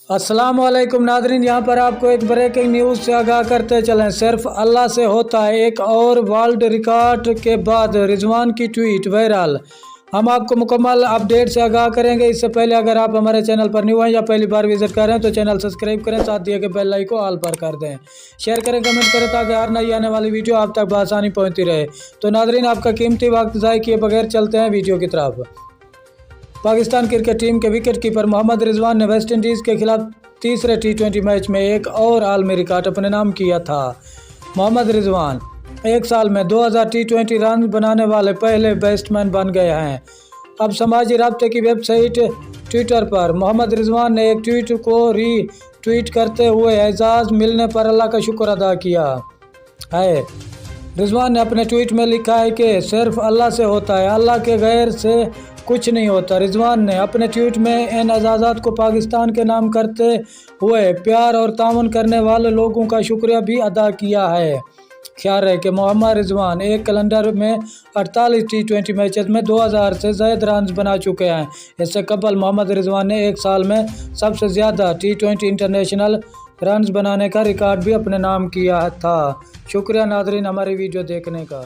अस्सलाम वालेकुम नादरीन, यहाँ पर आपको एक ब्रेकिंग न्यूज़ से आगाह करते चलें। सिर्फ अल्लाह से होता है। एक और वर्ल्ड रिकॉर्ड के बाद रिजवान की ट्वीट वायरल। हम आपको मुकम्मल अपडेट से आगाह करेंगे। इससे पहले अगर आप हमारे चैनल पर न्यू हैं या पहली बार विजिट कर रहे हैं तो चैनल सब्सक्राइब करें, साथ दिए गए बेल आइकन को ऑल पर कर दें, शेयर करें, कमेंट करें ताकि हर नई आने वाली वीडियो आप तक बआसानी पहुँचती रहे। तो नादरीन, आपका कीमती वक्त ज़ाय किए बगैर चलते हैं वीडियो की तरफ। पाकिस्तान क्रिकेट टीम के विकेट कीपर मोहम्मद रिजवान ने वेस्ट इंडीज़ के खिलाफ तीसरे टी20 मैच में एक और आलमी रिकॉर्ड अपने नाम किया था। मोहम्मद रिजवान एक साल में 2000 टी20 रन बनाने वाले पहले बैट्समैन बन गए हैं। अब समाजी राब्ते की वेबसाइट ट्विटर पर मोहम्मद रिजवान ने एक ट्वीट को री-ट्वीट करते हुए एजाज़ मिलने पर अल्लाह का शुक्र अदा किया है। रिजवान ने अपने ट्वीट में लिखा है कि सिर्फ अल्लाह से होता है, अल्लाह के गैर से कुछ नहीं होता। रिजवान ने अपने ट्वीट में इन एजाज़ात को पाकिस्तान के नाम करते हुए प्यार और ताउन करने वाले लोगों का शुक्रिया भी अदा किया है। ख्याल है कि मोहम्मद रिजवान एक कैलेंडर में 48 टी20 मैचेस में 2000 से ज़्यादा रन बना चुके हैं। इससे कबल मोहम्मद रिजवान ने एक साल में सबसे ज़्यादा टी20 इंटरनेशनल रन बनाने का रिकॉर्ड भी अपने नाम किया था। शुक्रिया नादरीन हमारी वीडियो देखने का।